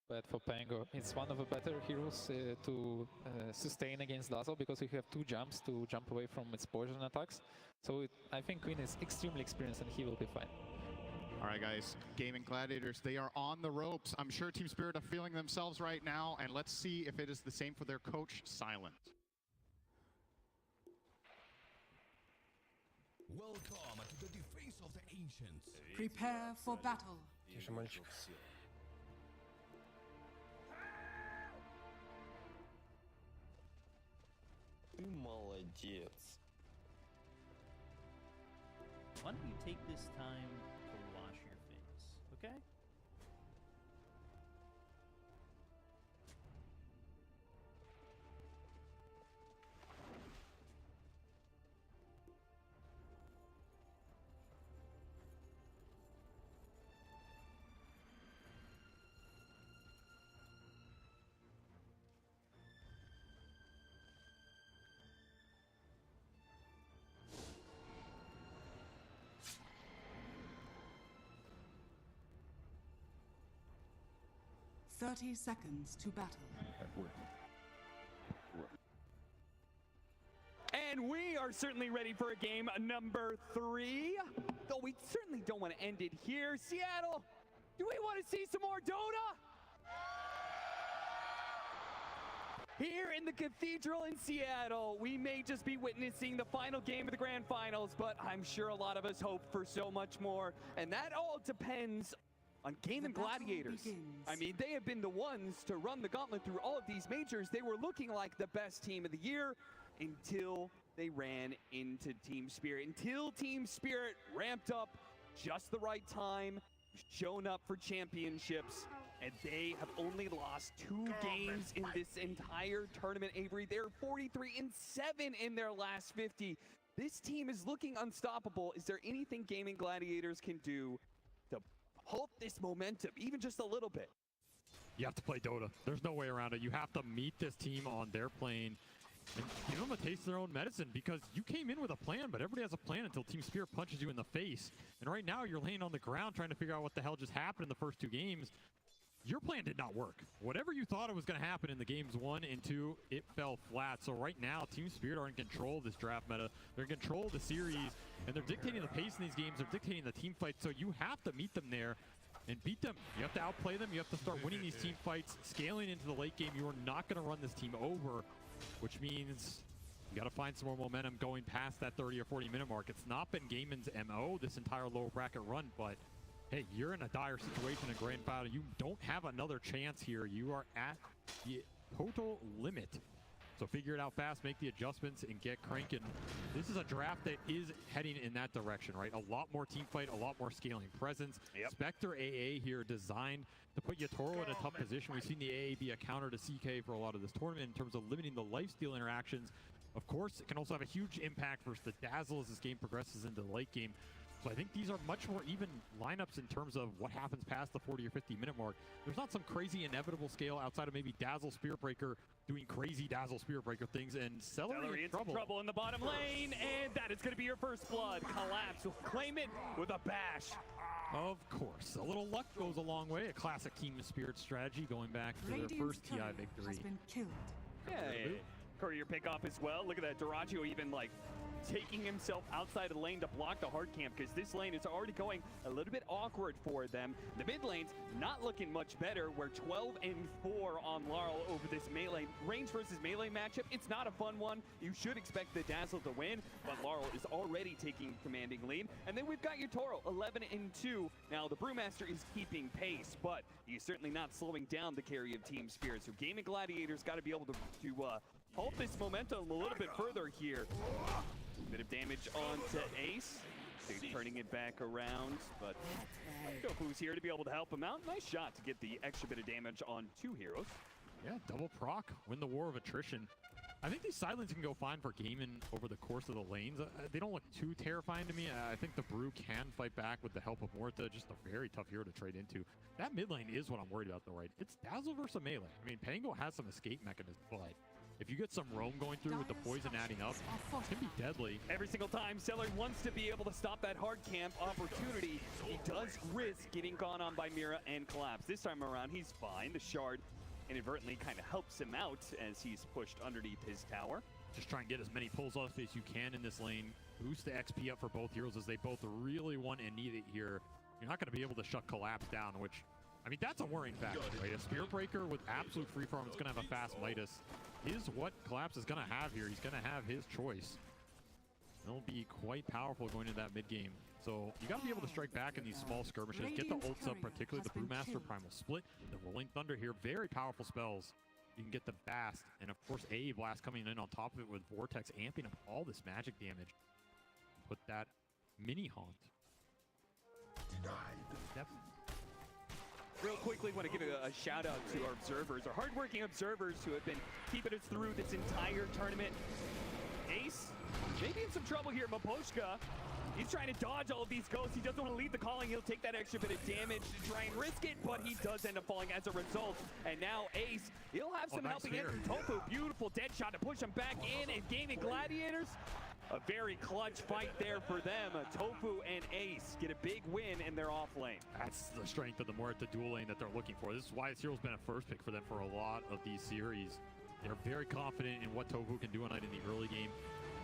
bad for Pango. It's one of the better heroes to sustain against Dazzle because you have 2 jumps to jump away from its poison attacks. So I think Queen is extremely experienced and he will be fine. All right, guys, Gaimin Gladiators, they are on the ropes. I'm sure Team Spirit are feeling themselves right now, and let's see if it is the same for their coach, Silent. Welcome to the defense of the ancients. Prepare for battle. Тише, мальчик. Ты молодец. Why don't you take this time to wash your face, okay? Thirty seconds to battle. And we are certainly ready for a game number 3. Though we certainly don't want to end it here. Seattle, do we want to see some more Dota? Here in the Cathedral in Seattle, we may just be witnessing the final game of the Grand Finals, but I'm sure a lot of us hope for so much more. And that all depends on Gaimin Gladiators. I mean, they have been the ones to run the gauntlet through all of these majors. They were looking like the best team of the year until they ran into Team Spirit. Until Team Spirit ramped up just the right time, shown up for championships, and they have only lost 2 games in this entire tournament, Avery. They're 43-7 in their last 50. This team is looking unstoppable. Is there anything Gaimin Gladiators can do to halt this momentum, even just a little bit? You have to play Dota. There's no way around it. You have to meet this team on their plane and give them a taste of their own medicine, because you came in with a plan, but everybody has a plan until Team Spirit punches you in the face. And right now you're laying on the ground trying to figure out what the hell just happened in the first 2 games. Your plan did not work. Whatever you thought it was going to happen in the games 1 and 2, it fell flat. So right now, Team Spirit are in control of this draft meta. They're in control of the series, and they're dictating the pace in these games. They're dictating the team fight. So you have to meet them there and beat them. You have to outplay them. You have to start winning these team fights, scaling into the late game. You are not going to run this team over, which means you got to find some more momentum going past that 30 or 40 minute mark. It's not been Gaimin's MO this entire lower bracket run, but hey, you're in a dire situation in Grand Final. You don't have another chance here. You are at the total limit. So figure it out fast, make the adjustments, and get cranking. This is a draft that is heading in that direction, right? A lot more team fight, a lot more scaling presence. Yep. Spectre AA here designed to put Yatoro in a tough position. We've seen the AA be a counter to CK for a lot of this tournament in terms of limiting the lifesteal interactions. Of course, it can also have a huge impact versus the Dazzle as this game progresses into the late game. So I think these are much more even lineups in terms of what happens past the 40 or 50 minute mark. There's not some crazy inevitable scale outside of maybe Dazzle Spirit Breaker doing crazy Dazzle Spirit Breaker things, and Celery in trouble in the bottom lane, and that is going to be your first blood. Collapse will claim it with a bash. Of course, a little luck goes a long way. A classic Team Spirit strategy going back to their first TI victory. Has been killed. Yeah, courier pick off as well. Look at that, Duraggio even like taking himself outside of the lane to block the hard camp, because this lane is already going a little bit awkward for them. The mid lane's not looking much better. We're 12-4 on Laurel over this melee range versus melee matchup. It's not a fun one. You should expect the Dazzle to win, but Laurel is already taking a commanding lead. And then we've got your Toro, 11-2. Now the Brewmaster is keeping pace, but he's certainly not slowing down the carry of Team Spirit. So Gaimin Gladiators got to be able to hold this momentum a little bit further here. Bit of damage onto Ace. They're turning it back around, but Goku's here to be able to help him out. Nice shot to get the extra bit of damage on 2 heroes. Yeah, double proc, win the war of attrition. I think these silence can go fine for Gaimin over the course of the lanes. They don't look too terrifying to me. I think the Brew can fight back with the help of Morta, just a very tough hero to trade into. That mid lane is what I'm worried about though, right? It's Dazzle versus melee. I mean, Pango has some escape mechanisms, but if you get some roam going through with the poison adding up, it can be deadly. Every single time, Seller wants to be able to stop that hard camp opportunity. He does risk getting gone on by Mira and Collapse. This time around, he's fine. The shard inadvertently kind of helps him out as he's pushed underneath his tower. Just try and get as many pulls off as you can in this lane. Boost the XP up for both heroes as they both really want and need it here. You're not going to be able to shut Collapse down, which, I mean, that's a worrying factor, right? A Spirit Breaker with absolute free farm is going to have a fast Midas. Is what Collapse is going to have here. He's going to have his choice. It'll be quite powerful going into that mid game. So you got to be able to strike back in these small skirmishes. Get the ults up, particularly the Brewmaster, Primal Split, the Rolling Thunder here. Very powerful spells. You can get the Bast, and of course A Blast coming in on top of it with Vortex amping up all this magic damage. Put that mini haunt. Real quickly, want to give a shout out to our observers, our hardworking observers who have been keeping us through this entire tournament. Ace, maybe in some trouble here. Maposhka, he's trying to dodge all of these ghosts. He doesn't want to leave the calling. He'll take that extra bit of damage to try and risk it, but he does end up falling as a result. And now Ace, he'll have some helping in from Tofu. Beautiful dead shot to push him back in, and Gaimin Gladiators, a very clutch fight there for them. Tofu and Ace get a big win in their off lane. That's the strength of the Muerta dual lane that they're looking for. This is why this hero's been a first pick for them for a lot of these series. They're very confident in what Tofu can do on it in the early game.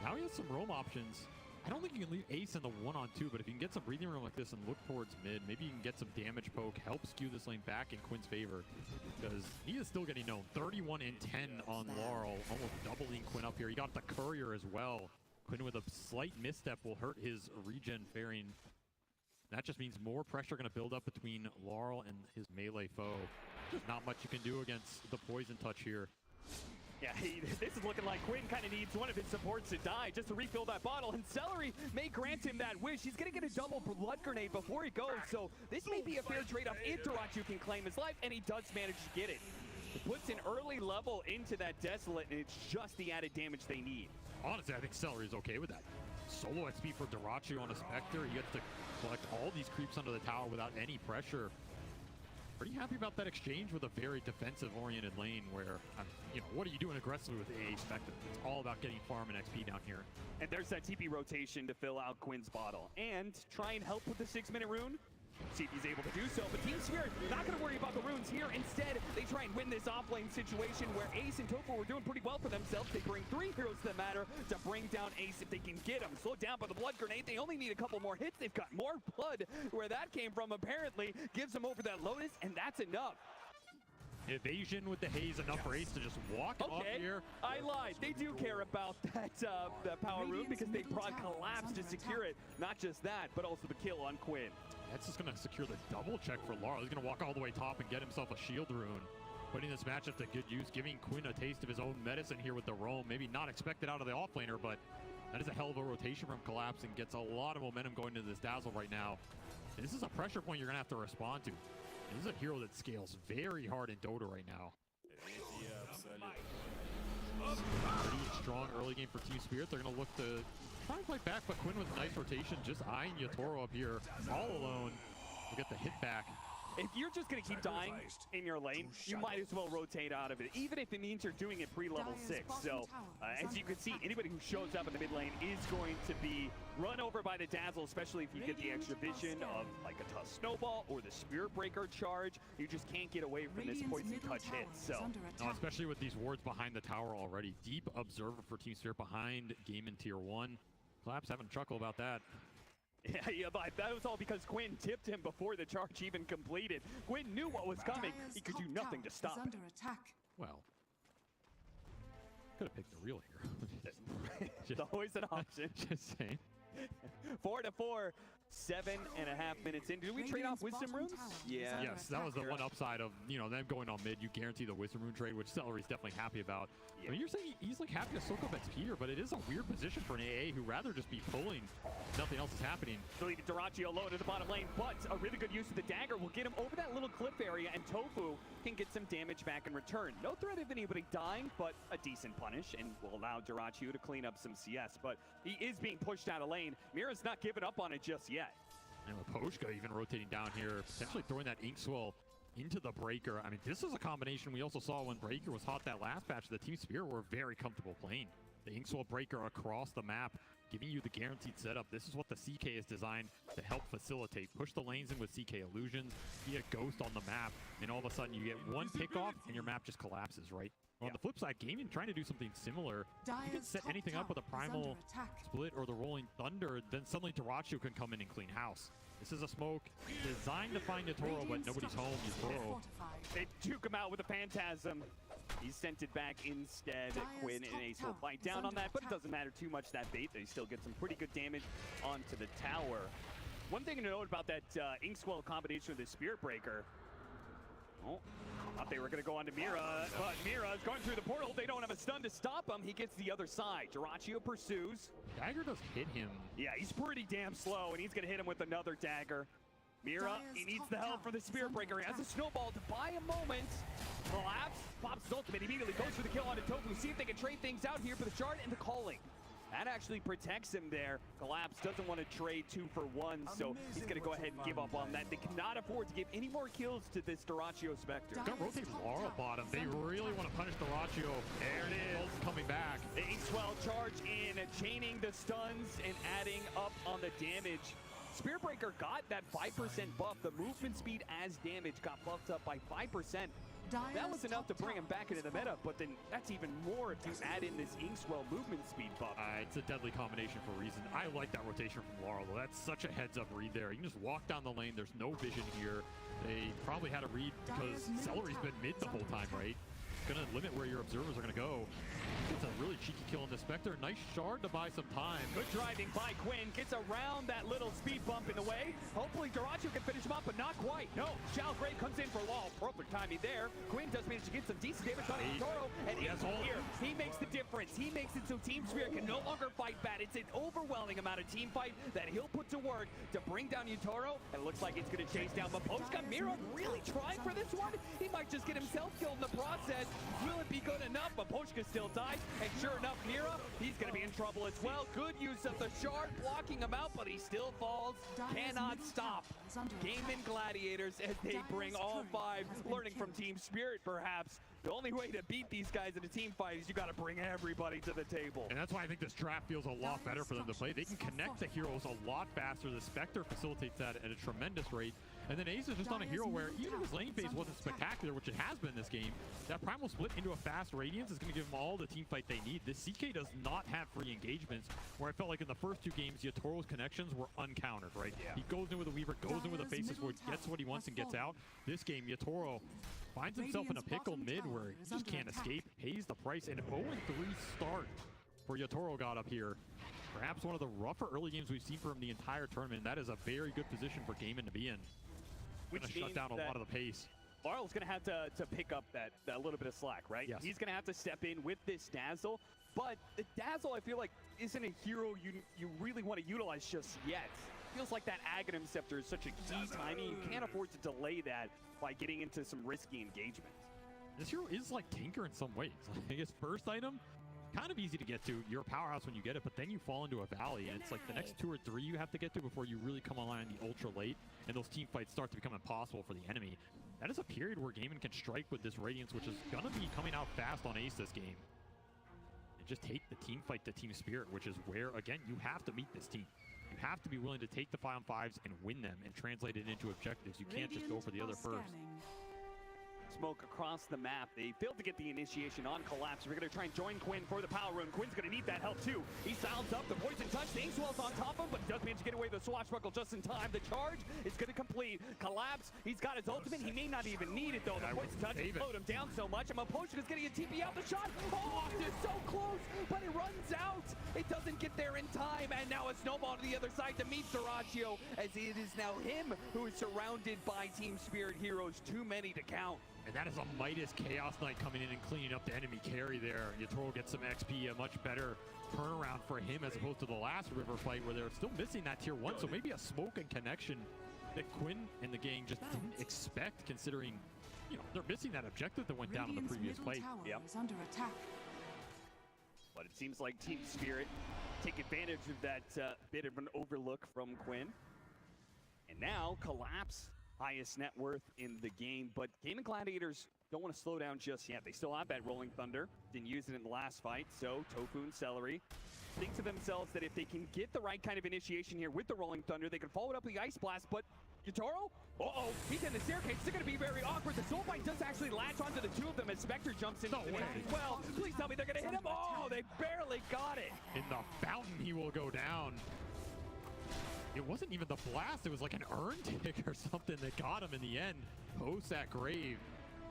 Now he has some roam options. I don't think you can leave Ace in the 1-on-2, but if you can get some breathing room like this and look towards mid, maybe you can get some damage poke, help skew this lane back in Quinn's favor, because he is still getting known. 31 and 10 on Laurel, almost doubling Quinn up here. He got the Courier as well. Quinn with a slight misstep will hurt his regen fairing. That just means more pressure going to build up between Laurel and his melee foe. There's not much you can do against the poison touch here. Yeah, this is looking like Quinn kind of needs one of his supports to die just to refill that bottle, and Celery may grant him that wish. He's going to get a double blood grenade before he goes, so this may be a fair trade-off if Darachu can claim his life, and he does manage to get it. It puts an early level into that Desolate, and it's just the added damage they need. Honestly, I think Celery is okay with that. Solo XP for Darachu on a Spectre. He gets to collect all these creeps under the tower without any pressure. Pretty happy about that exchange with a very defensive-oriented lane where, you know, what are you doing aggressively with a Spectre? It's all about getting farm and XP down here. And there's that TP rotation to fill out Quinn's bottle. And try and help with the 6-minute rune. See if he's able to do so, but Team Spirit not going to worry about the runes here. Instead, they try and win this offlane situation where Ace and Tofu were doing pretty well for themselves. They bring 3 heroes to the matter to bring down Ace if they can get him. Slowed down by the blood grenade. They only need a couple more hits. They've got more blood. Where that came from apparently gives them over that Lotus, and that's enough. Evasion with the haze, enough for Ace to just walk off here. I lied. They do care about that power rune because they brought Collapse to secure it. Not just that, but also the kill on Quinn. That's just going to secure the double check for Laurel. He's going to walk all the way top and get himself a shield rune. Putting this matchup to good use, giving Quinn a taste of his own medicine here with the roam. Maybe not expected out of the offlaner, but that is a hell of a rotation from Collapse and gets a lot of momentum going into this Dazzle right now. And this is a pressure point you're going to have to respond to. And this is a hero that scales very hard in Dota right now. Pretty strong early game for Team Spirit. They're going to look to try and fight back, but Quinn with a nice rotation, just eyeing Yatoro up here all alone. We'll get the hit back. If you're just going to keep dying in your lane, you might as well rotate out of it, even if it means you're doing it pre-level 6. So, as you can see, anybody who shows up in the mid lane is going to be run over by the Dazzle, especially if you get the extra vision of like a tough snowball or the Spirit Breaker charge. You just can't get away from this poison touch hit. So, especially with these wards behind the tower already. Deep observer for Team Spirit behind Gaimin Tier 1. Collapse having a chuckle about that. Yeah, but that was all because Quinn tipped him before the charge even completed. Quinn knew what was coming. He could do nothing to stop it. Well, could have picked the real hero. Always an option. Just saying. 4-4. 7.5 minutes in. Did we trade off Wisdom Runes? Yeah. Yes, that was the one upside of, you know, them going on mid. You guarantee the Wisdom Rune trade, which Celery's definitely happy about. Yeah. I mean, you're saying he's like happy to soak up XP here, but it is a weird position for an AA who rather just be pulling. Nothing else is happening. So leaving Darachi alone in the bottom lane, but a really good use of the dagger will get him over that little cliff area, and Tofu can get some damage back in return. No threat of anybody dying, but a decent punish, and will allow Darachi to clean up some CS. But he is being pushed out of lane. Mira's not giving up on it just yet. And Maposhka even rotating down here, potentially throwing that Ink Swell into the Breaker. I mean, this is a combination we also saw when Breaker was hot that last patch. The Team Spirit were very comfortable playing. The Inkswell Breaker across the map, giving you the guaranteed setup. This is what the CK is designed to help facilitate. Push the lanes in with CK illusions, be a ghost on the map, and all of a sudden you get one pickoff and your map just collapses, right? On the flip side, Gaimin trying to do something similar. You can set anything up with a Primal Split or the Rolling Thunder, then suddenly Dyrachyo can come in and clean house. This is a smoke designed to find Yatoro, but nobody's home. Yatoro. They juke him out with a Phantasm. He's sent it back instead. Quinn and Ace will bite down on that, but it doesn't matter too much that bait. They still get some pretty good damage onto the tower. One thing to note about that Inkswell combination with the Spirit Breaker. Oh, thought they were going to go on to Mira, but Mira is going through the portal. They don't have a stun to stop him. He gets the other side. Dyrachyo pursues. Dagger does hit him. Yeah, he's pretty damn slow, and he's going to hit him with another dagger. Mira, he needs the help from the Spirit Breaker. He has a snowball to buy a moment. Collapse, pops his ultimate, immediately goes for the kill onto Tofu. See if they can trade things out here for the shard and the calling. That actually protects him there. Collapse doesn't want to trade 2 for 1, so he's going to go ahead and give up on that. They cannot afford to give any more kills to this Dyrachyo Spectre. Gonna rotate Laurel bottom. They really want to punish Dyrachyo. There it is, coming back. The Inkswell charge in, chaining the stuns and adding up on the damage. Spirit Breaker got that 5% buff. The movement speed as damage got buffed up by 5%. That was enough to bring him back into the meta, but then that's even more if you add in this Inkswell movement speed buff. It's a deadly combination for a reason. I like that rotation from Laurel, though. That's such a heads-up read there. You can just walk down the lane. There's no vision here. They probably had a read because Celery's been mid the whole time, right? Gonna limit where your observers are gonna go. It's a really cheeky kill on the Spectre. Nice shard to buy some time. Good driving by Quinn. Gets around that little speed bump in the way. Hopefully Dyrachyo can finish him up, but not quite. No, Shao Grave comes in for Law. Perfect timing there. Quinn does manage to get some decent damage on Toro, and here he makes the difference. He makes it so Team Spirit can no longer fight bad. It's an overwhelming amount of team fight that he'll put to work to bring down Yutoro, and it looks like it's going to chase down Mapochka. Mira really trying for this one. He might just get himself killed in the process. Will it be good enough? Mapochka still dies, and sure enough, Mira, he's going to be in trouble as well. Good use of the shard, blocking him out, but he still falls. Cannot stop. Gaimin Gladiators as they bring all 5, learning from Team Spirit perhaps. The only way to beat these guys in a team fight is you got to bring everybody to the table. And that's why I think this draft feels a lot better for them to play. They can connect the heroes a lot faster. The Spectre facilitates that at a tremendous rate. And then Ace is just on a hero where even if his lane phase wasn't spectacular, which it has been this game, that Primal Split into a fast Radiance is going to give them all the team fight they need. This CK does not have free engagements, where I felt like in the first 2 games, Yatoro's connections were uncountered, right? Yeah. He goes in with a Weaver, goes in with a Faceless Void, gets what he wants and gets out. This game, Yatoro finds himself in a pickle mid where he just can't escape, pays the price, and 0-3 start for Yatoro got up here. Perhaps one of the rougher early games we've seen from him the entire tournament. That is a very good position for Gaimin to be in. Which shut down a lot of the pace. Laurel's going to have to pick up that little bit of slack, right? Yes. He's going to have to step in with this Dazzle, but the Dazzle, I feel like, isn't a hero you really want to utilize just yet. Feels like that Aghanim Scepter is such a key timing. You can't afford to delay that by getting into some risky engagement. This hero is like Tinker in some ways. Like his first item, kind of easy to get to. You're a powerhouse when you get it, but then you fall into a valley, and it's like the next 2 or 3 you have to get to before you really come online in the ultra late, and those team fights start to become impossible for the enemy. That is a period where Gaimin can strike with this Radiance, which is going to be coming out fast on Ace this game. And just take the team fight to Team Spirit, which is where, again, you have to meet this team. You have to be willing to take the 5-on-5s and win them and translate it into objectives. You can't just go for the other first. Smoke across the map. They failed to get the initiation on Collapse. We're going to try and join Quinn for the power rune. Quinn's going to need that help too. He siles up the poison touch. The Inkswell's on top of him, but he does manage to get away with the swashbuckle just in time. The charge is going to complete. Collapse. He's got his ultimate. He may not even need it though. The poison touch has slowed him down so much. And Mapochka is getting a TP out the shot. Oh, it's so close, but it runs out. It doesn't get there in time. And now a snowball to the other side to meet Dyrachyo, as it is now him who is surrounded by Team Spirit heroes. Too many to count. And that is a Midas Chaos Knight coming in and cleaning up the enemy carry there. Yatoro gets some XP, a much better turnaround for him as opposed to the last river fight where they're still missing that tier 1. So maybe a smoke and connection that Quinn and the gang just didn't expect, considering, you know, they're missing that objective that went down on the previous fight. Yep. Under attack. But it seems like Team Spirit take advantage of that bit of an overlook from Quinn. And now Collapse highest net worth in the game, but Gaimin Gladiators don't want to slow down just yet. They still have that Rolling Thunder. Didn't use it in the last fight, so Tofu and Celery think to themselves that if they can get the right kind of initiation here with the Rolling Thunder, they can follow it up with the Ice Blast, but Yatoro? Uh-oh, he's in the staircase. It's going to be very awkward. The Soulbite does actually latch onto the two of them as Spectre jumps into the mix as well. Please tell me they're going to hit him. Oh, they barely got it. In the fountain, he will go down. It wasn't even the blast. It was like an urn tick or something that got him in the end. Post that grave.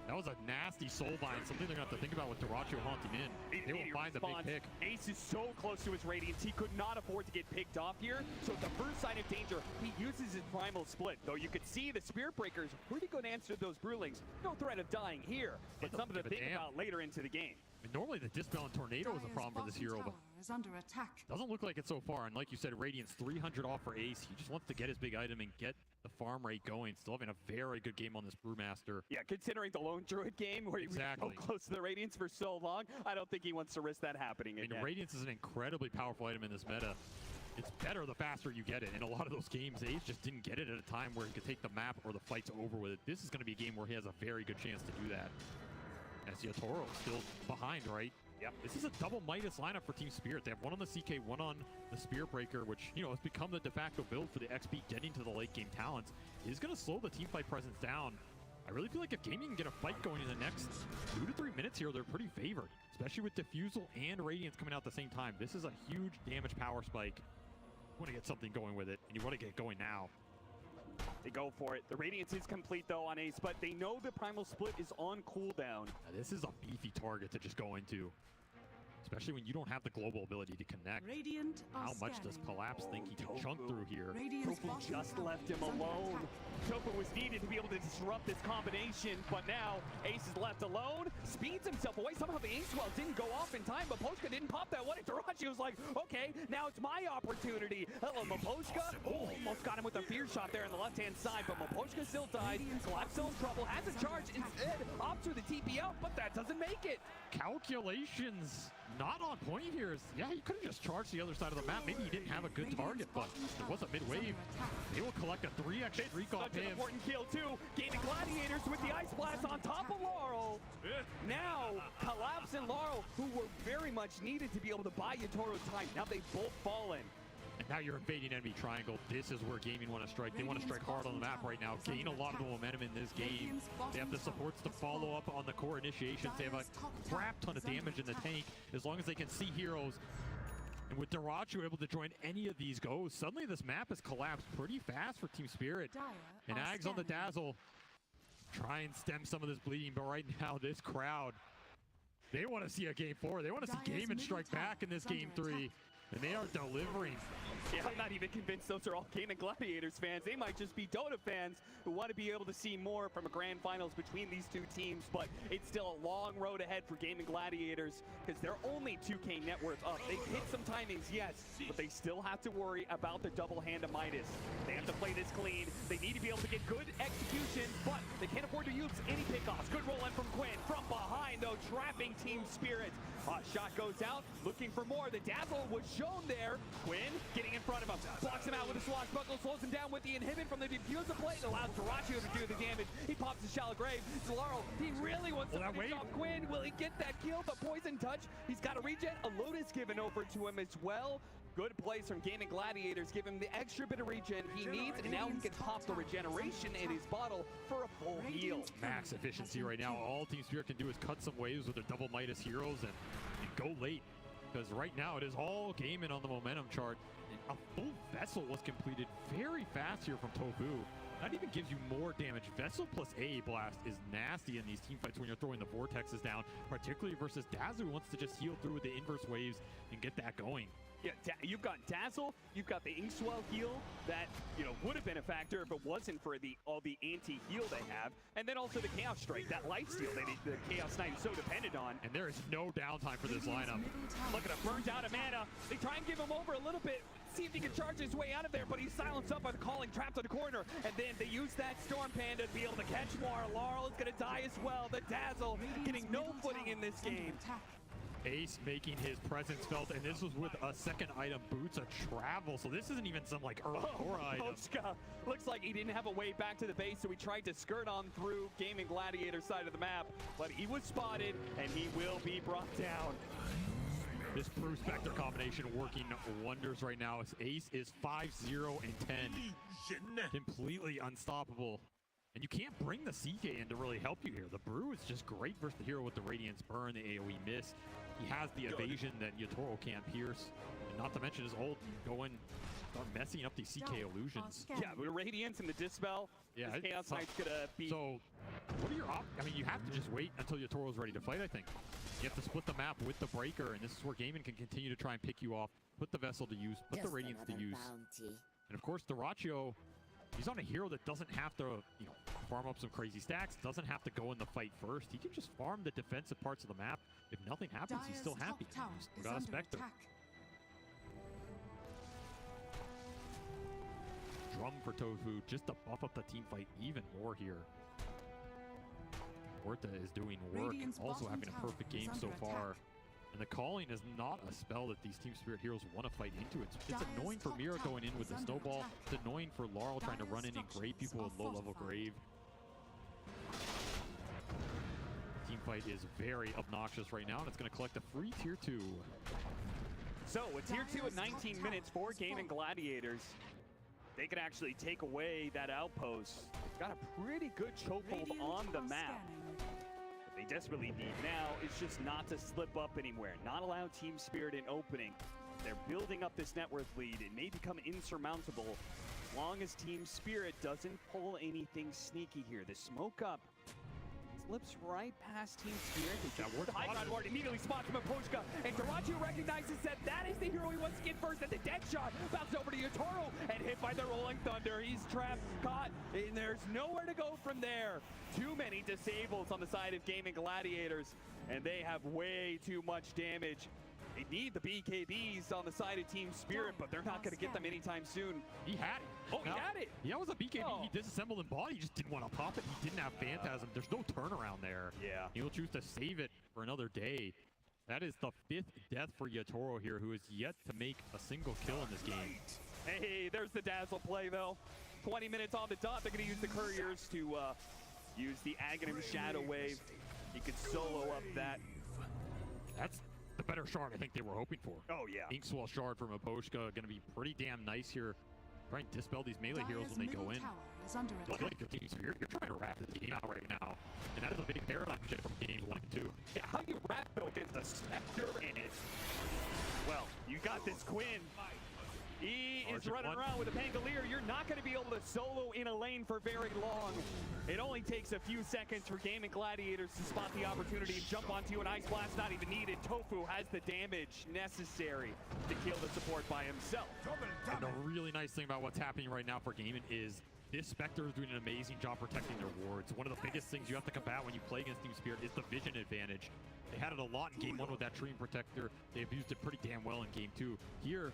That was a nasty soul bind, something they're going to have to think about with Duracho haunting in. They will find the big pick. Ace is so close to his Radiance, he could not afford to get picked off here. So the first sign of danger, he uses his Primal Split. Though you could see the Spirit Breakers pretty good answer to those Brewlings. No threat of dying here, but something to think about later into the game. I mean, normally the Dispel and Tornado is a problem for this hero, but is under attack. Doesn't look like it so far. And like you said, Radiance 300 off for Ace. He just wants to get his big item and get the farm rate going. Still having a very good game on this Brewmaster. Yeah, considering the Lone Druid game where he was so close to the Radiance for so long, I don't think he wants to risk that happening again. I mean, Radiance is an incredibly powerful item in this meta. It's better the faster you get it. In a lot of those games, Ace just didn't get it at a time where he could take the map or the fight's over with it. This is going to be a game where he has a very good chance to do that. As Yatoro still behind, right? Yep. This is a double Midas lineup for Team Spirit. They have one on the CK, one on the Spirit Breaker, which, you know, has become the de facto build for the XP getting to the late game talents. It is going to slow the team fight presence down. I really feel like if Gaimin can get a fight going in the next 2 to 3 minutes here, they're pretty favored, especially with Diffusal and Radiance coming out at the same time. This is a huge damage power spike. You want to get something going with it, and you want to get going now. They go for it. The Radiance is complete, though, on Ace, but they know the Primal Split is on cooldown. Now, this is a beefy target to just go into, especially when you don't have the global ability to connect. Radiant How much does Collapse think he can chunk through here? Tofu just left him alone. Tofu was needed to be able to disrupt this combination, but now Ace is left alone, speeds himself away. Somehow the Ace Well didn't go off in time, but Mapochka didn't pop that one. And Durachi was like, okay, now it's my opportunity. Hello, Mapochka. Oh, almost got him with a fear shot there on the left-hand side, but Mapochka still died. Collapse still in trouble, has a charge instead, opts for the TP out, but that doesn't make it. Calculations not on point here. Yeah, he could have just charged the other side of the map. Maybe he didn't have a good target, but it was a mid-wave. They will collect a 3x streak off him. Such an important kill, too. Gaimin Gladiators with the Ice Blast on top of Laurel. Now, Collapse and Laurel, who were very much needed to be able to buy Yatoro time. Now they've both fallen. And now you're invading enemy triangle. This is where Gaimin want to strike. They want to strike hard on the map right now. Gain a lot of the momentum in this game. They have the supports to follow up on the core initiations. They have a crap ton of damage in the tank as long as they can see heroes. And with Duracho able to join any of these goes, suddenly this map has collapsed pretty fast for Team Spirit. And Ags on the Dazzle try and stem some of this bleeding, but right now this crowd, they want to see a game 4. They want to see Gaimin strike back in this game 3. And they are delivering. Yeah, I'm not even convinced those are all Gaimin Gladiators fans. They might just be Dota fans who want to be able to see more from a grand finals between these two teams, but it's still a long road ahead for Gaimin Gladiators because they're only 2K net worth up. They've hit some timings, yes, but they still have to worry about the double hand of Midas. They have to play this clean. They need to be able to get good execution, but they can't afford to use any pickoffs. Good roll in from Quinn. From behind, though, trapping Team Spirit. Shot goes out, looking for more. The Dazzle was shown there. Quinn getting in front of him, blocks him out with a swashbuckle, slows him down with the inhibit from the diffuser plate, allows Duracho to do the damage. He pops the shallow grave. Laurel, he really wants to finish off Quinn. Will he get that kill? But Poison Touch, he's got a regen. A Lotus given over to him as well. Good plays from Gaimin Gladiators, give him the extra bit of regen he needs, and now he can pop the regeneration in his bottle for a full heal. Max efficiency right now. All Team Spirit can do is cut some waves with their double Midas heroes and go late. Because right now it is all Gaimin on the momentum chart. A full Vessel was completed very fast here from Tofu. That even gives you more damage. Vessel plus A Blast is nasty in these team fights when you're throwing the vortexes down, particularly versus Dazzle, who wants to just heal through with the inverse waves and get that going. Yeah, you've got Dazzle, you've got the Inkswell heal that, you know, would have been a factor if it wasn't for all the anti-heal they have, and then also the Chaos Strike, that lifesteal that the Chaos Knight is so dependent on. And there is no downtime for this lineup. Look at him, burns out of mana. They try and give him over a little bit, see if he can charge his way out of there, but he's silenced up by the calling, trapped in the corner, and then they use that Storm Panda to be able to catch more. Laurel is going to die as well. The Dazzle getting no footing in this game. Ace making his presence felt, and this was with a second item, Boots of Travel. So this isn't even some like Aurora item. Pochka looks like he didn't have a way back to the base, so he tried to skirt on through Gaimin Gladiator side of the map, but he was spotted, and he will be brought down. This Brew Spectre combination working wonders right now. As Ace is 5-0 and 10. Completely unstoppable. And you can't bring the CK in to really help you here. The Brew is just great versus the hero with the Radiance Burn, the AoE miss. He has the evasion that Yatoro can't pierce. And not to mention his ult, go in, start messing up these CK illusions. Yeah, with Radiance and the Dispel, yeah, this Chaos Knight's gonna be... So, what are your I mean, you have to just wait until Yatoro's ready to fight, I think. You have to split the map with the Breaker, and this is where Gaimin can continue to try and pick you off, put the Vessel to use, put the Radiance to use. And of course, Dyrachyo, he's on a hero that doesn't have to, you know, farm up some crazy stacks, doesn't have to go in the fight first. He can just farm the defensive parts of the map. If nothing happens, he's still happy. We got a Spectre. Drum for Tofu, just to buff up the team fight even more here. Horta is doing work, also having a perfect game so far. And the calling is not a spell that these Team Spirit heroes want to fight into. It's annoying for Mira going in with the snowball. It's annoying for Laurel trying to run in and grave people with low-level grave. Team fight is very obnoxious right now, and it's going to collect a free tier 2. So, with tier 2 at 19 minutes for Gaimin Gladiators, they can actually take away that outpost. It's got a pretty good chokehold on the map. What they desperately need now is just not to slip up anywhere, not allow Team Spirit in opening. They're building up this net worth lead. It may become insurmountable as long as Team Spirit doesn't pull anything sneaky here. The smoke up slips right past Team Spirit. The high ground ward immediately spots him at Pochka, and Dyrachyo recognizes that that is the hero he wants to get first, and the dead shot bounces over to Yatoro and hit by the Rolling Thunder. He's trapped, caught, and there's nowhere to go from there. Too many disables on the side of Gaimin Gladiators, and they have way too much damage. They need the BKBs on the side of Team Spirit, but they're not going to get them anytime soon. He had it. Oh, he had it. Yeah, it was a BKB. He disassembled in body. He just didn't want to pop it. He didn't have Phantasm. There's no turnaround there. Yeah. He'll choose to save it for another day. That is the 5th death for Yatoro here, who is yet to make a single kill in this game. Hey, there's the Dazzle play, though. 20 minutes on the dot. They're going to use the Couriers to use the Aghanim Shadow Wave. He could solo up that. That's the better shard I think they were hoping for. Oh, yeah. Inkswell shard from Pochka going to be pretty damn nice here. Trying to dispel these melee heroes when they go in. Look like you're trying to wrap the game out right now. And that is a big paradigm shift from games 1 and 2. Yeah, how you wrap though against the Spectre in it? Well, you got this Quinn. He is running around with a Pangolier. You're not going to be able to solo in a lane for very long. It only takes a few seconds for Gaimin Gladiators to spot the opportunity and jump onto you. An Ice Blast not even needed. Tofu has the damage necessary to kill the support by himself. And the really nice thing about what's happening right now for Gaimin is this Spectre is doing an amazing job protecting their wards. One of the biggest things you have to combat when you play against Team Spirit is the vision advantage. They had it a lot in Game 1 with that Treant Protector. They abused it pretty damn well in Game 2. Here,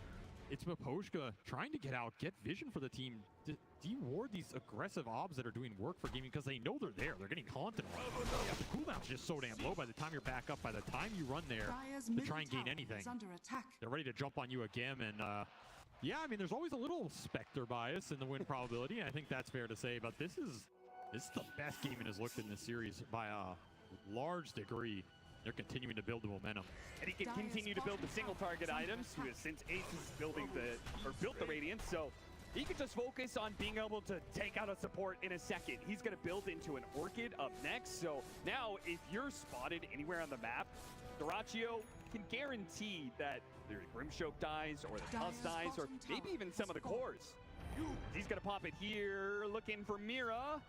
it's Pochka trying to get out, get vision for the team, de-ward these aggressive obs that are doing work for Gaming because they know they're there. They're getting taunted. Yeah, the cooldown's just so damn low by the time you're back up, by the time you run there to try and gain anything. They're ready to jump on you again, and yeah, I mean, there's always a little Spectre bias in the win probability, and I think that's fair to say, but this is the best Gaimin has looked in this series by a large degree. They're continuing to build the momentum. And he can continue to build the single target items since Ace is built the Radiance, so he can just focus on being able to take out a support in a second. He's going to build into an Orchid up next, so now if you're spotted anywhere on the map, Dyrachyo can guarantee that their Grimshoke dies, or the Tusk dies, or maybe even some of the cores. He's going to pop it here, looking for Mira.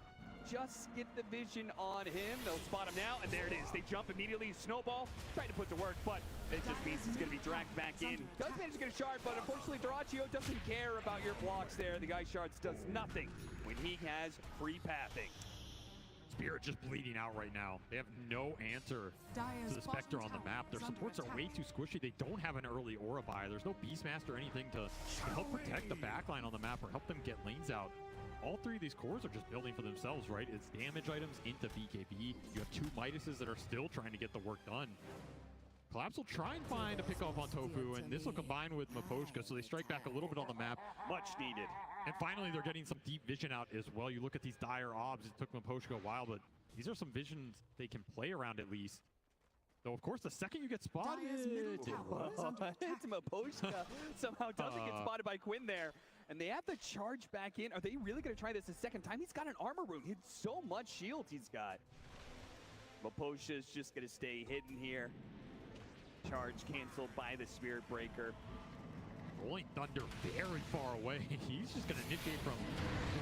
Just get the vision on him. They'll spot him now, and there it is. They jump immediately. Snowball, trying to put to work, but it just means he's going to be dragged back in. Does manage to get a shard, but unfortunately, Dyrachyo doesn't care about your blocks there. The guy shards does nothing when he has free pathing. Spirit just bleeding out right now. They have no answer to the Spectre on the map. Their supports are way too squishy. They don't have an early aura buy. There's no Beastmaster or anything to help protect the backline on the map or help them get lanes out. All three of these cores are just building for themselves, right? It's damage items into BKB. You have two Midases that are still trying to get the work done. Collapse will try and find a pick off on Tofu, and this will combine with Maposhka, so they strike back a little bit on the map. Much needed. And finally, they're getting some deep vision out as well. You look at these dire obs, it took Maposhka a while, but these are some visions they can play around at least. Though, of course, the second you get spotted, It's Maposhka somehow doesn't get spotted by Quinn there. And they have to charge back in. Are they really going to try this a second time? He's got an armor rune. He's so much shield he's got. Maposhka's just going to stay hidden here. Charge canceled by the Spirit Breaker. Rolling Thunder very far away. He's just going to initiate from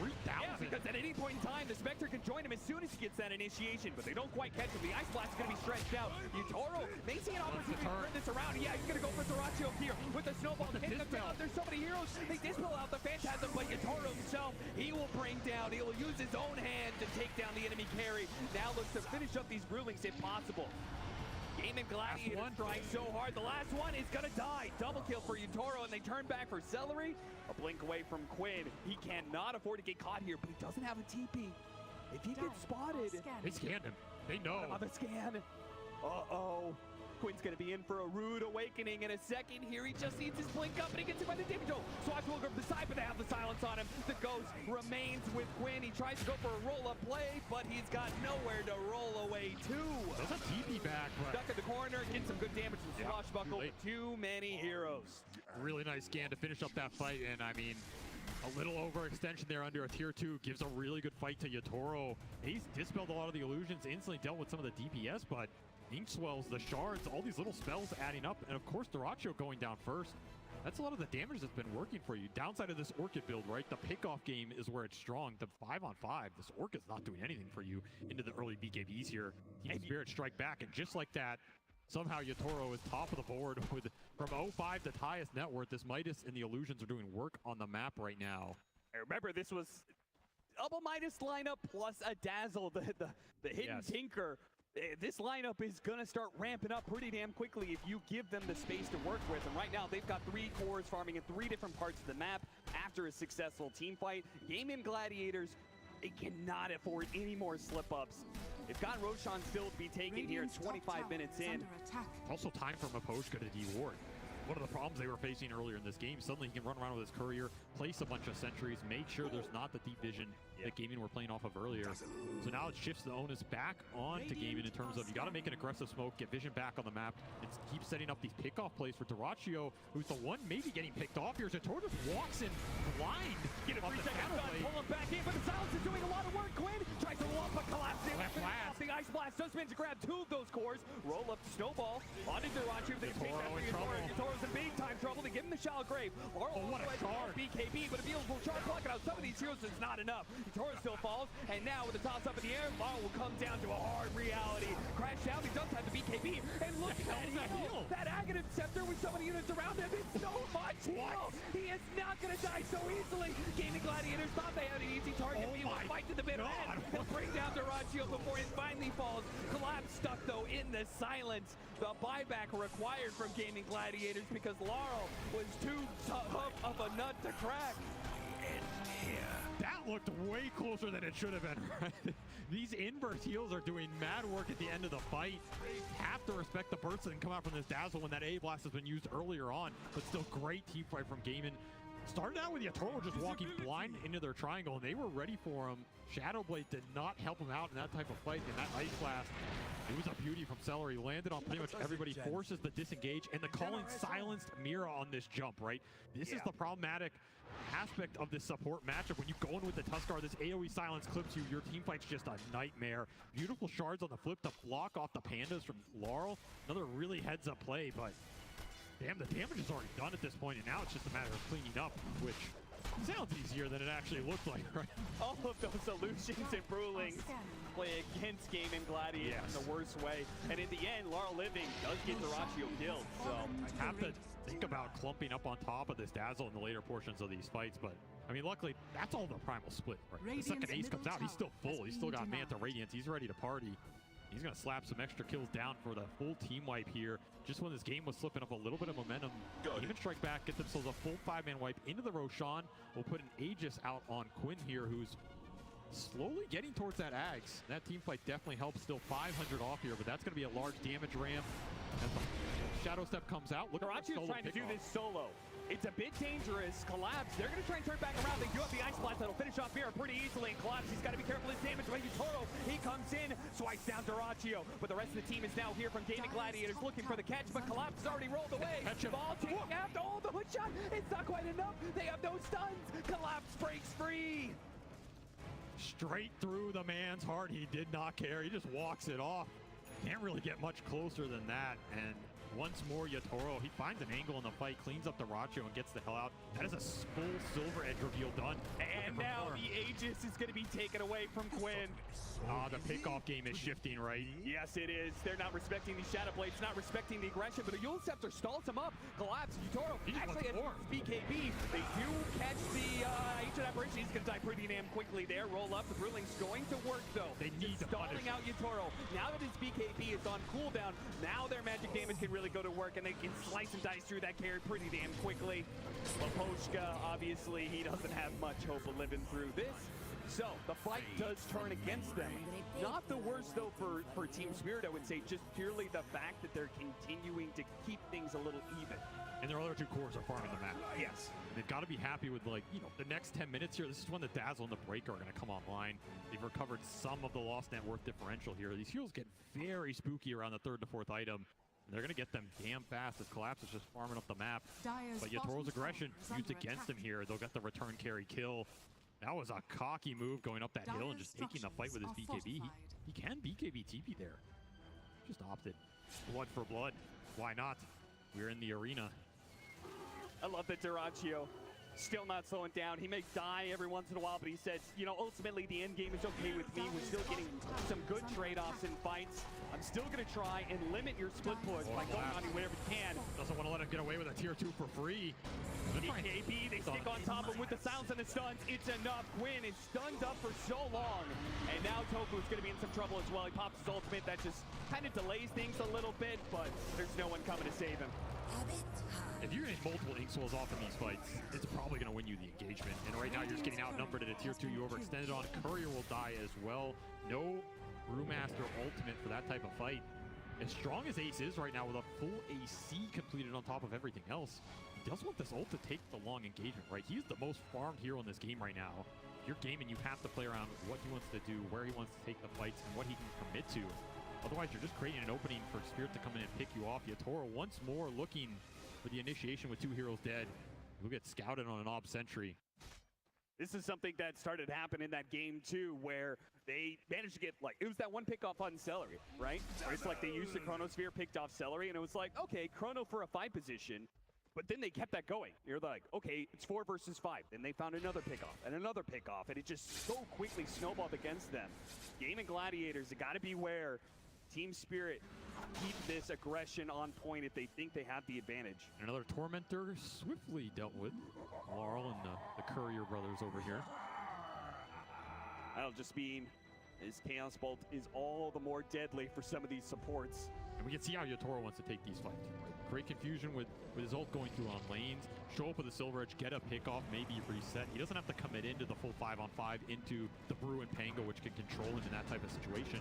3,000. Yeah, because at any point in time, the Spectre can join him as soon as he gets that initiation, but they don't quite catch him. The Ice Blast is going to be stretched out. Yutaro may see an opportunity to turn this around. Yeah, he's going to go for Zeracho here with the snowball. Hitting him down. There's so many heroes. They dispel out the Phantasm, but Yutaro himself, he will bring down. He will use his own hand to take down the enemy carry. Now looks to finish up these Brewlings if possible. Gaimin Gladiators trying so hard. The last one is gonna die. Double kill for Yutaro, and they turn back for Celery. A blink away from Quinn. He cannot afford to get caught here, but he doesn't have a TP. If he gets spotted, they scanned him. They know. The scan. Uh-oh. Quinn's gonna be in for a rude awakening in a second here. He just needs his blink up, and he gets hit by the Dimjo. Swatch will go to the side, but they have the silence on him. The ghost remains with Quinn. He tries to go for a roll-up play, but he's got nowhere to roll away to. Does a TP back, but stuck in the corner, getting some good damage from Swashbuckle. Too many heroes. Really nice scan to finish up that fight, and I mean, a little overextension there under a tier 2 gives a really good fight to Yutaro. He's dispelled a lot of the illusions, instantly dealt with some of the DPS, but Ink Swells, the shards, all these little spells adding up, and of course Duracho going down first. That's a lot of the damage that's been working for you. Downside of this Orchid build, right? The pickoff game is where it's strong. The 5-on-5, this Orchid's not doing anything for you into the early BKBs here. Team Spirit strike back, and just like that, somehow Yutaro is top of the board with from 0-5 to highest net worth. This Midas and the Illusions are doing work on the map right now. I remember this was double Midas lineup plus a Dazzle, the hidden Tinker. This lineup is going to start ramping up pretty damn quickly if you give them the space to work with. And right now, they've got 3 cores farming in 3 different parts of the map after a successful team fight. Gaimin Gladiators, they cannot afford any more slip-ups. If got Roshan still to be taken here, 25 minutes in. Also time for Maposhka to de-ward. One of the problems they were facing earlier in this game, suddenly he can run around with his courier, place a bunch of sentries, make sure there's not the deep vision that Gaimin were playing off of earlier. So now it shifts the onus back on to Gaimin in terms of you got to make an aggressive smoke, get vision back on the map, and keep setting up these pickoff plays for Duracho, who's the one maybe getting picked off here. Yutaro just walks in blind. Get a 3-second stun, pull him back in, but the silence is doing a lot of work. Quinn tries to lump a collapse in. The Ice Blast does manage to grab 2 of those cores, roll up the snowball onto Duracho. They take that for Yutoro's in big time trouble. They give him the shallow grave. Laurel what a shard. BKB, but a beautiful shard blocking out some of these heroes is not enough. Yutaro still falls, and now with the toss up in the air, Laurel will come down to a hard reality. Crash down, he does have the BKB, and look at that heal. That Aghanim Scepter with so many units around him, it's so much heal. He is not going to die so easily. Gaimin Gladiators thought they had an easy target. He will fight to the bitter end and bring down Duracho before it finally falls. Collapse stuck, though, in the silence. The buyback required from Gaimin Gladiators because Laurel was too tough of a nut to crack. That looked way closer than it should have been, right? These inverse heals are doing mad work at the end of the fight. Have to respect the bursts that can come out from this Dazzle when that A blast has been used earlier on, but still great team fight from Gaimin. Started out with Yutaro just walking blind into their triangle, and they were ready for him. Shadowblade did not help him out in that type of fight, and that Ice Blast, it was a beauty from Celery. Landed on pretty much everybody, forces the disengage, and the calling silenced Mira on this jump, right? This is the problematic aspect of this support matchup. When you go in with the Tuskar, this AoE silence clips you. Your team fight's just a nightmare. Beautiful shards on the flip to block off the pandas from Laurel. Another really heads-up play, but damn, the damage is already done at this point, and now it's just a matter of cleaning up, which sounds easier than it actually looked like, right? All of those illusions and Brewlings play against Gaimin Gladiators in the worst way. And in the end, Laurel Living does get Duracho killed, so I have to think about clumping up on top of this Dazzle in the later portions of these fights, but I mean, luckily, that's all the primal split, right? The second Ace comes out, he's still full. He's still got Manta Radiance. He's ready to party. He's going to slap some extra kills down for the full team wipe here. Just when this game was slipping up a little bit of momentum, even strike back, get themselves a full 5-man wipe into the Roshan. We'll put an Aegis out on Quinn here, who's slowly getting towards that Ags. That team fight definitely helps. Still 500 off here, but that's going to be a large damage ramp. As the Shadow Step comes out. Look at Garachio's trying to do this solo. It's a bit dangerous. Collapse. They're going to try and turn back around. They do have the Ice Blast that'll finish off Mira pretty easily. And Collapse, he's got to be careful of his damage. But Yutoro, he comes in, swipes down Garachio. But the rest of the team is now here from Gaimin Gladiators looking for the catch. But Collapse has already rolled away. Ball taking out. Oh, the hood shot. It's not quite enough. They have no stuns. Collapse breaks free. Straight through the man's heart. He did not care. He just walks it off. Can't really get much closer than that. And once more, Yutoro, he finds an angle in the fight, cleans up the Racho, and gets the hell out. That is a full silver edge reveal done. And now the Aegis is going to be taken away from Quinn. The pickoff game is shifting, right? Yes, it is. They're not respecting the Shadow Blades, not respecting the aggression, but a Yule Scepter stalls him up. Collapse, Yutoro, actually at BKB. They do catch the Ancient Apparition. He's going to die pretty damn quickly there. Roll up. The Brewling's going to work, though. They need to punish. Stalling out Yutoro. Now that his BKB is on cooldown, now their magic damage can really go to work, and they can slice and dice through that carry pretty damn quickly. Laposhka, obviously, he doesn't have much hope of living through this. So, the fight does turn against them. Not the worst, though, for Team Spirit, I would say. Just purely the fact that they're continuing to keep things a little even. And their other two cores are farming the map. Yes. They've got to be happy with, like, you know, the next 10 minutes here. This is when the Dazzle and the Breaker are going to come online. They've recovered some of the lost net worth differential here. These heroes get very spooky around the 3rd to 4th item. They're going to get them damn fast as Collapse is just farming up the map. But Yatoro's aggression used against him here. They'll get the return carry kill. That was a cocky move going up that hill and just taking the fight with his BKB. He can BKB TP there. Just opted. Blood for blood. Why not? We're in the arena. I love that Duraccio still not slowing down. He may die every once in a while, but he says, you know, ultimately the end game is okay with me. We're still getting some good trade-offs in fights. I'm still going to try and limit your split push by going on you whenever you can. Doesn't want to let him get away with a tier 2 for free. BKB, they stick on top of him with the silence and the stuns. It's enough. Quinn is stunned up for so long. And now Tofu is going to be in some trouble as well. He pops his ultimate. That just kind of delays things a little bit, but there's no one coming to save him. If you're getting multiple ink souls off in these fights, it's probably going to win you the engagement. And right now, you're just getting outnumbered at a tier 2. You overextended on. Courier will die as well. No Brewmaster ultimate for that type of fight. As strong as Ace is right now with a full AC completed on top of everything else, he does want this ult to take the long engagement, right? He's the most farmed hero in this game right now. If you're gaming, you have to play around what he wants to do, where he wants to take the fights, and what he can commit to. Otherwise, you're just creating an opening for Spirit to come in and pick you off. Yutoro once more looking for the initiation with 2 heroes dead. He'll get scouted on an Ob Sentry. This is something that started happening in that game too, where they managed to get, like, it was that one pick off on Celery, right? Where it's like they used the Chronosphere, picked off Celery, and it was like, okay, Chrono for a 5 position. But then they kept that going. You're like, okay, it's 4 versus 5. Then they found another pickoff and another pickoff, and it just so quickly snowballed against them. Gaimin Gladiators, they gotta beware. Team Spirit, keep this aggression on point if they think they have the advantage. And another Tormentor swiftly dealt with. Laurel and the Courier brothers over here. That'll just mean his Chaos Bolt is all the more deadly for some of these supports. And we can see how Yutoro wants to take these fights. Create confusion with his ult going through on lanes, show up with a Silver Edge, get a pickoff, maybe reset. He doesn't have to commit into the full 5-on-5 into the Brew and Pango, which can control him in that type of situation.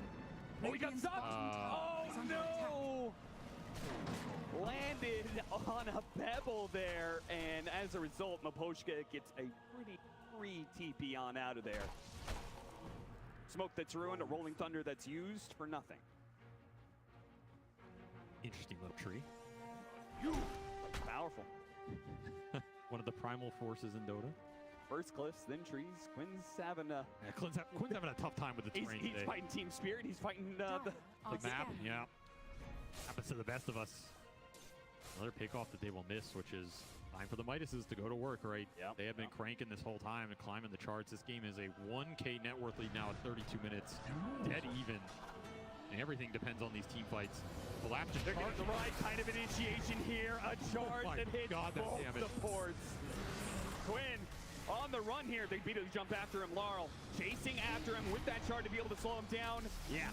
Oh, he got sucked! Oh, no! Landed on a pebble there, and as a result, Maposhka gets a pretty free TP on out of there. Smoke that's ruined, a Rolling Thunder that's used for nothing. Interesting little tree. Powerful. One of the primal forces in Dota. First cliffs, then trees. Quinn's having a... Yeah, Quinn's having a tough time with the terrain He's today. fighting Team Spirit. He's fighting the map. Yeah. Happens to the best of us. Another pickoff that they will miss, which is time for the Midases to go to work, right? Yep. They have been cranking this whole time and climbing the charts. This game is a 1K net worth lead now at 32 minutes. Dead even. And everything depends on these team fights. Collapse just They're getting the right kind of initiation here. A charge that hits both the ports. Quinn on the run here. They beat him, jump after him. Laurel chasing after him with that shard to be able to slow him down. Yeah,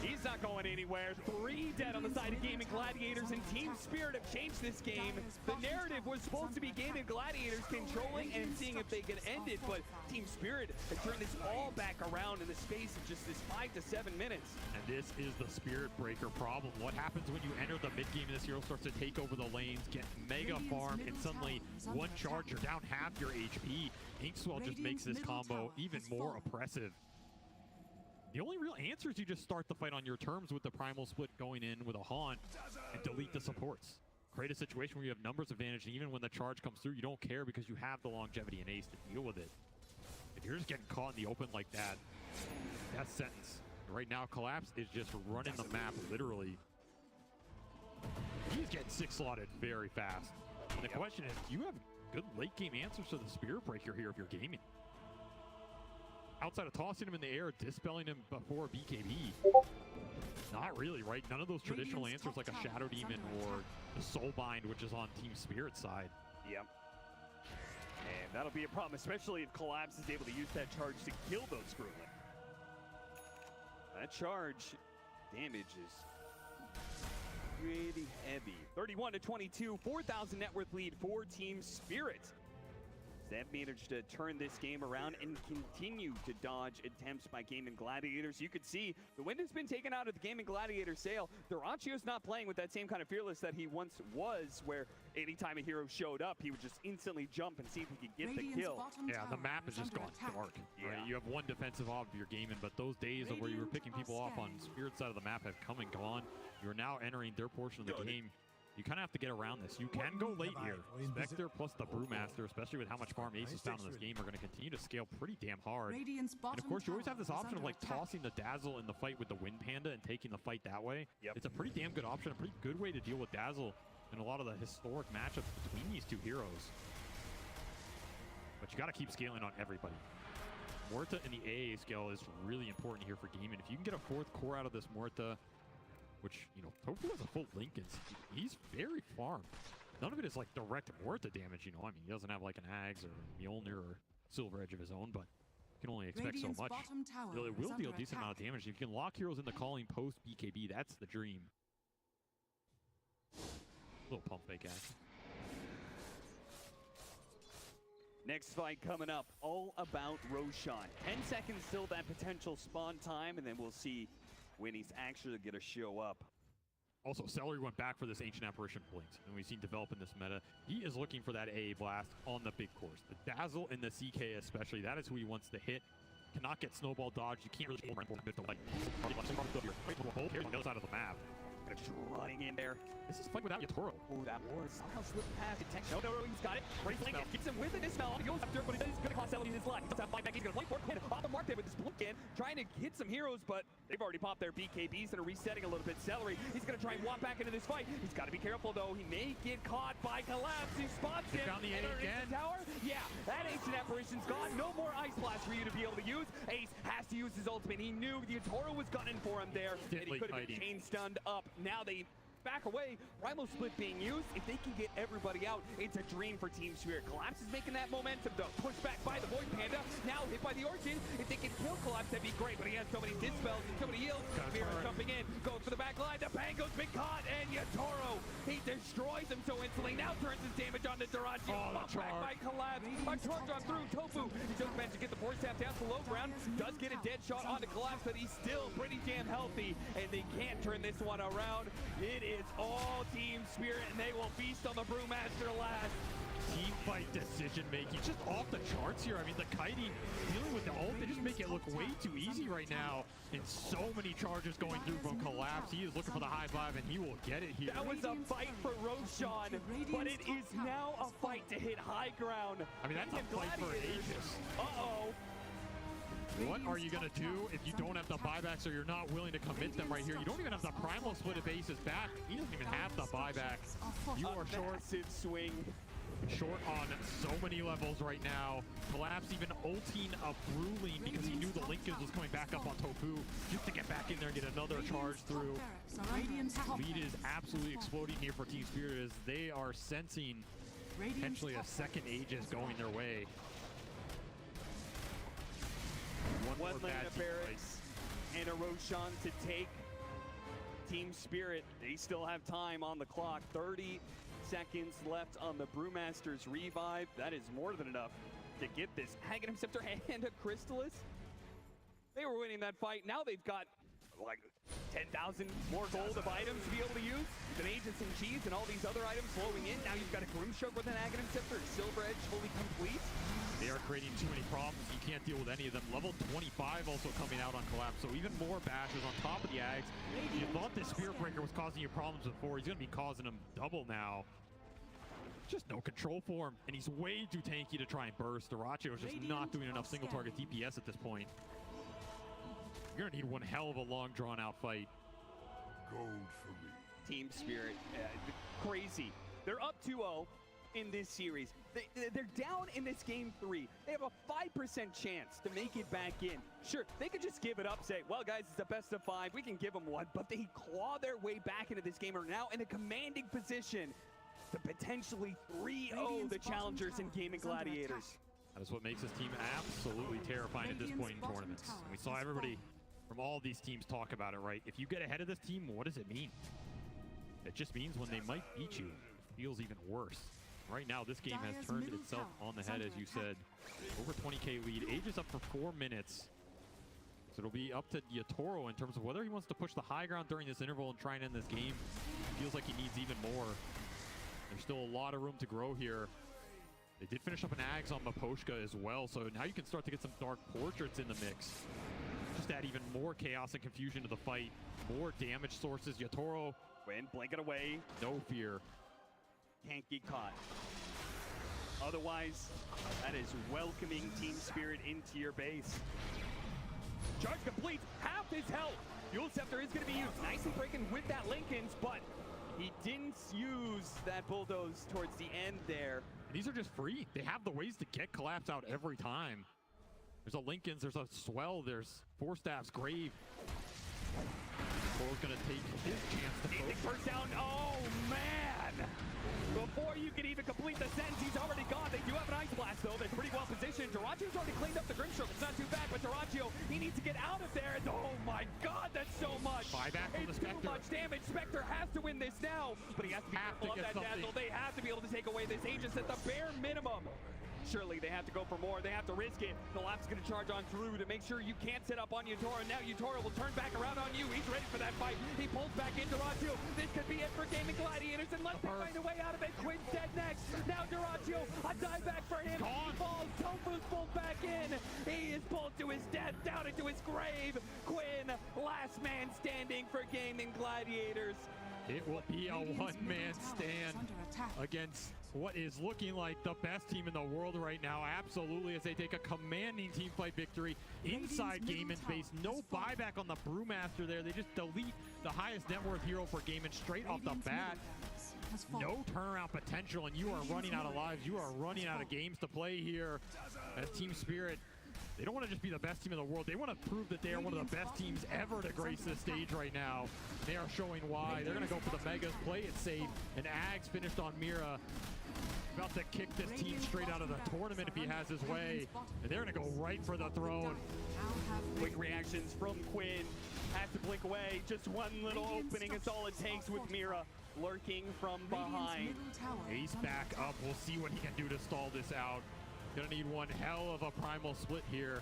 he's not going anywhere. 3 dead on the side of Gaimin Gladiators, and Team Spirit have changed this game. The narrative was supposed to be Gaimin Gladiators controlling and seeing if they could end it, but Team Spirit has turned this all back around in the space of just this 5 to 7 minutes. And this is the Spirit Breaker problem. What happens when you enter the mid game and this hero starts to take over the lanes, get mega farm, and suddenly one charge, you're down half your HP. Inkswell just makes this combo even more oppressive. The only real answer is you just start the fight on your terms with the Primal Split going in with a Haunt and delete the supports. Create a situation where you have numbers advantage, and even when the charge comes through, you don't care because you have the longevity and ace to deal with it. If you're just getting caught in the open like that, that's sentence. Right now, Collapse is just running the map, literally. He's getting 6 slotted very fast. And the question is, do you have good late game answers to the Spirit Breaker here if you're gaming? Outside of tossing him in the air, dispelling him before BKB. Not really, right? None of those traditional answers like a Shadow Demon or the Soulbind, which is on Team Spirit's side. Yep. And that'll be a problem, especially if Collapse is able to use that charge to kill those Screwling. That charge damage is pretty heavy. 31 to 22, 4,000 net worth lead for Team Spirit. They've managed to turn this game around and continue to dodge attempts by Gaimin Gladiators. You could see the wind has been taken out of the Gaimin Gladiator sail. Duracio's not playing with that same kind of fearless that he once was, where anytime a hero showed up, he would just instantly jump and see if he could get the kill. Yeah, the map has just gone dark. Yeah. Right? You have one defensive off of your Gaimin, but those days of where you were picking people off on Spirit's side of the map have come and gone. You're now entering their portion of the game. You kind of have to get around this. You can go late here. Spectre plus the Brewmaster, especially with how much farm Ace is found in this game, are going to continue to scale pretty damn hard. And of course, you always have this option of like tossing the Dazzle in the fight with the Wind Panda and taking the fight that way. Yep. It's a pretty damn good option, a pretty good way to deal with Dazzle in a lot of the historic matchups between these two heroes. But you got to keep scaling on everybody. Morta in the AA scale is really important here for Gaimin. If you can get a 4th core out of this Morta, which, you know, Tofu has a full Lincolns. He's very farmed. None of it is like direct Morta damage, you know. I mean, he doesn't have like an Ags or Mjolnir or Silver Edge of his own, but you can only expect so much. It will deal a decent amount of damage. If you can lock heroes in the calling post BKB, that's the dream. Little pump fake action. Next fight coming up, all about Roshan. 10 seconds till that potential spawn time, and then we'll see when he's actually going to show up. Also, Celery went back for this Ancient Apparition Blinks, and we've seen develop in this meta. He is looking for that AA blast on the big course. The Dazzle and the CK especially, that is who he wants to hit. Cannot get snowball dodged. You can't really on the other side of the map. Just running in there. This is a fight without Yatoro. Oh, that was somehow slipped past it. No, he's got it. Breaking it. Gets him with it. Dispel. He goes after, but he's going to cost Celery his life. He does have 5 back. He's going to play for it. Off the mark there with this blink in. Trying to hit some heroes, but they've already popped their BKBs and are resetting a little bit. Celery, he's going to try and walk back into this fight. He's got to be careful, though. He may get caught by Collapse. He spots him. Found the A again. The tower. Yeah, that Ancient Apparition's gone. No more Ice Blast for you to be able to use. Ace has to use his ultimate. He knew the Yatoro was gunning for him there, and he could have been chain stunned up. Now they back away. Primal Split being used. If they can get everybody out, it's a dream for Team Spirit. Collapse is making that momentum, though. Pushed back by the Void Panda. Now hit by the Orchid. If they can kill Collapse, that'd be great, but he has so many dispels and so many heals. Spirit jumping in, goes for the back line. The Pango's been caught, and Yatoro, he destroys him so instantly. Now turns his damage on to Duraccio. Back by Collapse. A charge on through. Tofu, he just managed to get the force tap down to low ground. Does get a dead shot onto Collapse, but he's still pretty damn healthy, and they can't turn this one around. It is all Team Spirit, and they will feast on the Brewmaster last. Team fight decision making just off the charts here. I mean, the kiting dealing with the ult, they just make it look way too easy right now. And so many charges going through from Collapse. He is looking for the high five, and he will get it here. That was a fight for Roshan, but it is now a fight to hit high ground. I mean, that's a fight for ages. Uh-oh. What are you going to do if you don't have the buybacks or you're not willing to commit them right here? You don't even have the Primal Split if Ace is back. He doesn't even have the buyback. You are short. Massive swing. Short on so many levels right now. Collapse even ulting a Bruling because he knew the Lincolns was coming back up on Tofu just to get back in there and get another charge through. Lead is absolutely exploding here for Team Spirit as they are sensing potentially a second Aegis going their way. One more lane bad of team Barracks and a Roshan to take. Team Spirit, they still have time on the clock. 30 seconds left on the Brewmaster's revive. That is more than enough to get this Aghanim Scepter and a Crystallis. They were winning that fight. Now they've got like 10,000 more gold of items to be able to use. The Mages and Cheese and all these other items flowing in. Now you've got a Grimstroke with an Aghanim Scepter, Silver Edge fully complete. They are creating too many problems. You can't deal with any of them. Level 25 also coming out on Collapse, so even more bashes on top of the Ags. You thought the Spirit Breaker was causing you problems before. He's going to be causing them double now. Just no control for him, and he's way too tanky to try and burst. Dyrachyo is just not doing enough single target DPS at this point. You're going to need one hell of a long, drawn-out fight. Gold for me. Team Spirit, crazy. They're up 2-0 in this series. They're down in this game 3. They have a 5% chance to make it back in. Sure, they could just give it up, say, well, guys, it's a best of 5. We can give them one. But they claw their way back into this game, are now in a commanding position to potentially 3-0 the challengers in Gaimin Gladiators. That is what makes this team absolutely terrifying at this point in tournaments. And we saw everybody from all these teams talk about it, right? If you get ahead of this team, what does it mean? It just means when they might beat you, it feels even worse. Right now, this game has turned itself on the head, as you said. Over 20k lead. Age is up for 4 minutes. So it'll be up to Yatoro in terms of whether he wants to push the high ground during this interval and try and end this game. Feels like he needs even more. There's still a lot of room to grow here. They did finish up an Ags on Maposhka as well, so now you can start to get some Dark Portraits in the mix. Just add even more chaos and confusion to the fight. More damage sources. Yatoro, Quinn, blink it away. no fear. Can't get caught. Otherwise, that is welcoming Team Spirit into your base. Charge complete, half his health. Fuel Scepter is going to be used. Nicely breaking with that Linken's, but he didn't use that Bulldoze towards the end there. These are just free. They have the ways to get Collapse out every time. There's a Linken's, there's a Swell, there's Forstaff's Grave. Cole's gonna take his chance to First down, oh man! Before you can even complete the sentence, he's already gone. They do have an Ice Blast though, they're pretty well positioned. Dyrachyo's already cleaned up the Grimstroke, it's not too bad, but Dyrachyo, he needs to get out of there. And oh my god, that's so much! Buyback from the It's Spectre. too much damage. Spectre has to win this now, but he has to be careful of that dazzle. They have to be able to take away this Aegis at the bare minimum. Surely they have to go for more. They have to risk it. Collapse is going to charge on through to make sure you can't set up on Yatoro. Now Yatoro will turn back around on you. He's ready for that fight. He pulls back into Dyrachyo. This could be it for Gaimin Gladiators unless they find a way out of it. Quinn's dead next. Now Dyrachyo, a dive back for him. He falls. Tofu's pulled back in. He is pulled to his death, down into his grave. Quinn, last man standing for Gaimin Gladiators. It will be a one-man stand against what is looking like the best team in the world right now. Absolutely, as they take a commanding team fight victory inside Gaimin's base. No buyback on the Brewmaster there. They just delete the highest net worth hero for Gaimin straight off the bat. No turnaround potential, and you are running out of lives. You are running out of games to play here as Team Spirit. They don't want to just be the best team in the world. They want to prove that they are one of the best teams ever to grace this stage right now. They are showing why. They're going to go for the Megas, play it safe, and Ags finished on Mira. About to kick this team straight out of the tournament if he has his way. And they're going to go right for the throne. Quick reactions from Quinn. Has to blink away. Just one little opening is all it takes with Mira lurking from behind. Ace back up. We'll see what he can do to stall this out. Gonna need one hell of a primal split here.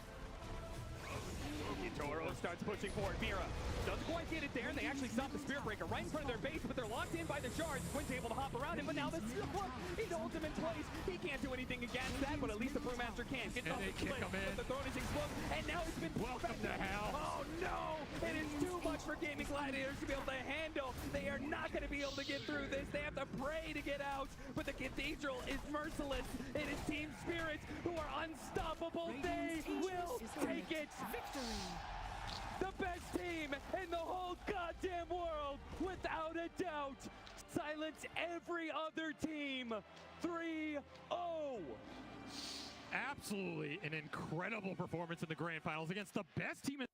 Yatoro starts pushing forward. Mira doesn't quite get it there, and they actually stop the Spirit Breaker right in front of their base, but they're locked in by the shards. Quinn's able to hop around him, but now the Look, he holds him in place. He can't do anything against that, but at least the Brewmaster can. Gets off the split, but the throne is exploded, and now it's been welcome to hell. Oh no! It is too much for Gaimin Gladiators to be able to handle. They are not going to be able to get through this. They have to pray to get out, but the Cathedral is merciless. It is Team Spirit who are unstoppable. They will take it. Victory. The best team in the whole goddamn world, without a doubt. Silence every other team. 3-0. Absolutely an incredible performance in the grand finals against the best team in